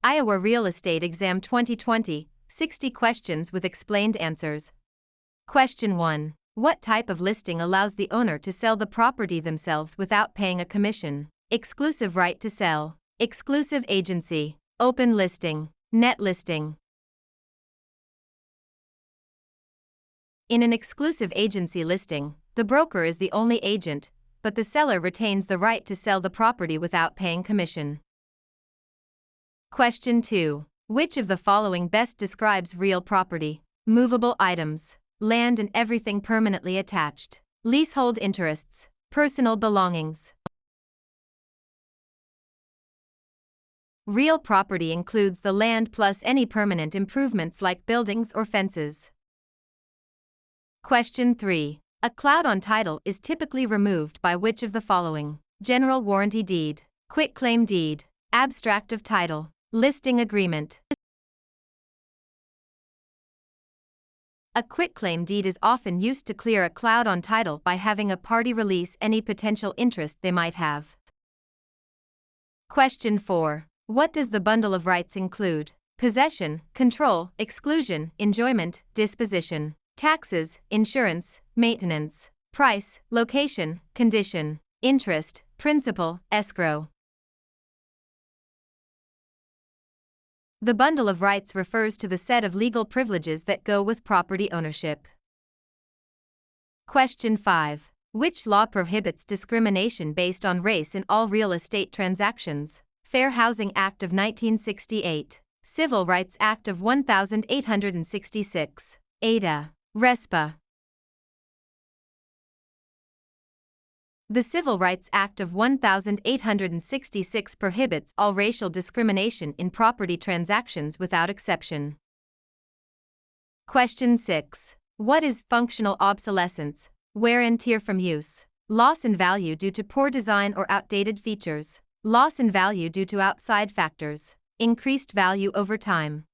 Iowa Real Estate Exam 2020, 60 questions with explained answers. Question 1. What type of listing allows the owner to sell the property themselves without paying a commission? Exclusive right to sell, exclusive agency, open listing, net listing. In an exclusive agency listing, the broker is the only agent, but the seller retains the right to sell the property without paying commission. Question 2. Which of the following best describes real property? Movable items, land and everything permanently attached, leasehold interests, personal belongings. Real property includes the land plus any permanent improvements like buildings or fences. Question 3. A cloud on title is typically removed by which of the following? General warranty deed, quitclaim deed, abstract of title, listing agreement. A quitclaim deed is often used to clear a cloud on title by having a party release any potential interest they might have. Question 4. What does the bundle of rights include? Possession, control, exclusion, enjoyment, disposition, taxes, insurance, maintenance, price, location, condition, interest, principal, escrow. The bundle of rights refers to the set of legal privileges that go with property ownership. Question 5. Which law prohibits discrimination based on race in all real estate transactions? Fair Housing Act of 1968, Civil Rights Act of 1866, Ada, RESPA. The Civil Rights Act of 1866 prohibits all racial discrimination in property transactions without exception. Question 6. What is functional obsolescence? Wear and tear from use, loss in value due to poor design or outdated features, loss in value due to outside factors, increased value over time.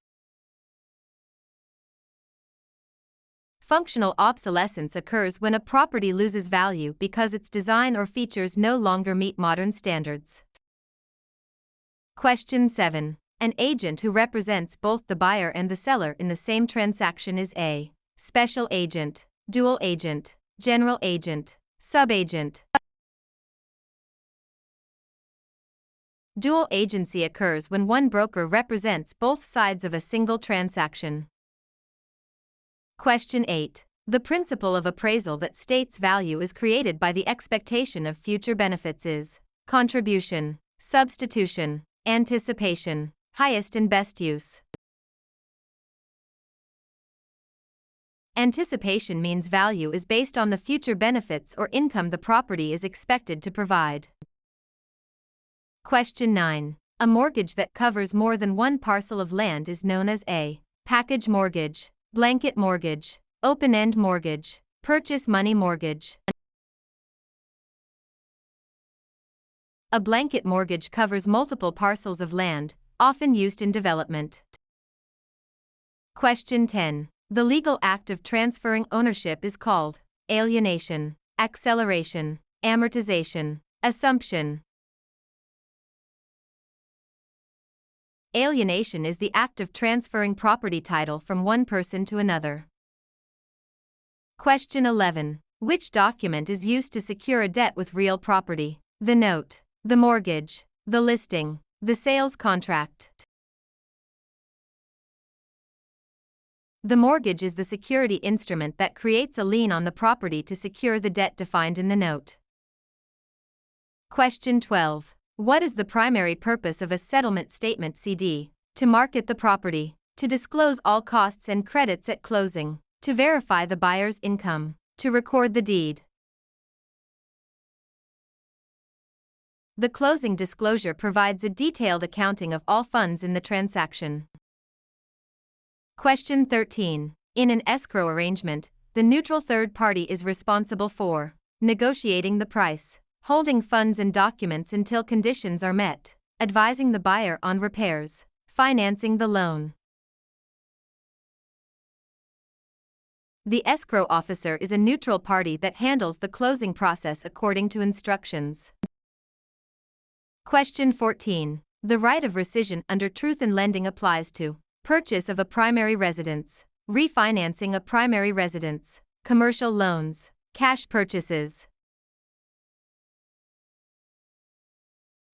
Functional obsolescence occurs when a property loses value because its design or features no longer meet modern standards. Question 7. An agent who represents both the buyer and the seller in the same transaction is a special agent, dual agent, general agent, subagent. Dual agency occurs when one broker represents both sides of a single transaction. Question 8. The principle of appraisal that states value is created by the expectation of future benefits is contribution, substitution, anticipation, highest and best use. Anticipation means value is based on the future benefits or income the property is expected to provide. Question 9. A mortgage that covers more than one parcel of land is known as a package mortgage, blanket mortgage, open-end mortgage, purchase money mortgage. A blanket mortgage covers multiple parcels of land, often used in development. Question 10. The legal act of transferring ownership is called alienation, acceleration, amortization, assumption. Alienation is the act of transferring property title from one person to another. Question 11. Which document is used to secure a debt with real property? The note, the mortgage, the listing, the sales contract. The mortgage is the security instrument that creates a lien on the property to secure the debt defined in the note. Question 12. What is the primary purpose of a settlement statement CD? To market the property, to disclose all costs and credits at closing, to verify the buyer's income, to record the deed. The closing disclosure provides a detailed accounting of all funds in the transaction. Question 13. In an escrow arrangement, the neutral third party is responsible for negotiating the price, holding funds and documents until conditions are met, advising the buyer on repairs, financing the loan. The escrow officer is a neutral party that handles the closing process according to instructions. Question 14. The right of rescission under truth in lending applies to purchase of a primary residence, refinancing a primary residence, commercial loans, cash purchases.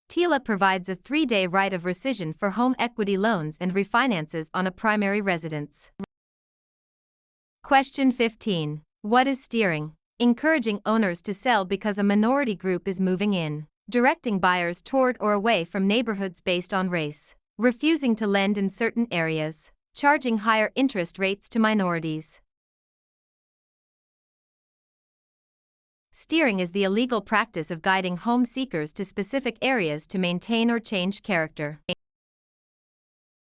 TILA provides a 3-day right of rescission for home equity loans and refinances on a primary residence. Question 15. What is steering? Encouraging owners to sell because a minority group is moving in. Directing buyers toward or away from neighborhoods based on race. Refusing to lend in certain areas. Charging higher interest rates to minorities. Steering is the illegal practice of guiding home seekers to specific areas to maintain or change character.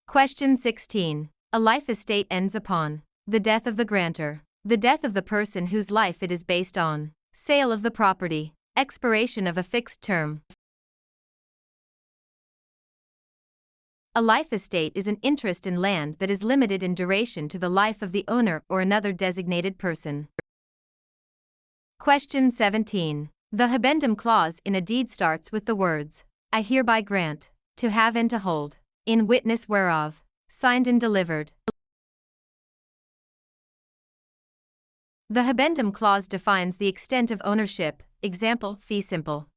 Question 16. A life estate ends upon the death of the grantor, the death of the person whose life it is based on, sale of the property, expiration of a fixed term. A life estate is an interest in land that is limited in duration to the life of the owner or another designated person. Question 17. The habendum clause in a deed starts with the words, I hereby grant, to have and to hold, in witness whereof, signed and delivered. The habendum clause defines the extent of ownership, example, fee simple.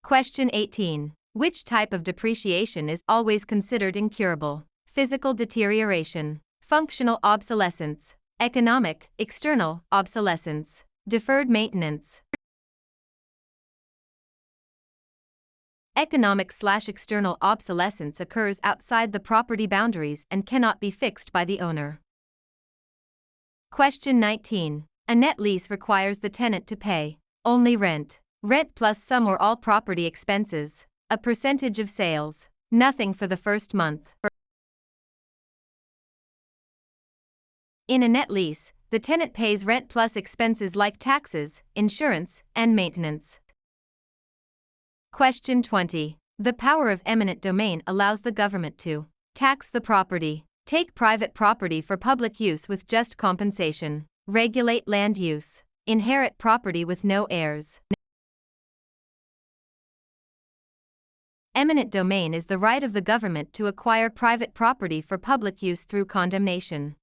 Question 18. Which type of depreciation is always considered incurable? Physical deterioration, functional obsolescence, economic, external, obsolescence, deferred maintenance. Economic/external obsolescence occurs outside the property boundaries and cannot be fixed by the owner. Question 19. A net lease requires the tenant to pay only rent, rent plus some or all property expenses, a percentage of sales, nothing for the first month. In a net lease, the tenant pays rent plus expenses like taxes, insurance, and maintenance. Question 20. The power of eminent domain allows the government to tax the property, take private property for public use with just compensation, regulate land use, inherit property with no heirs. Eminent domain is the right of the government to acquire private property for public use through condemnation.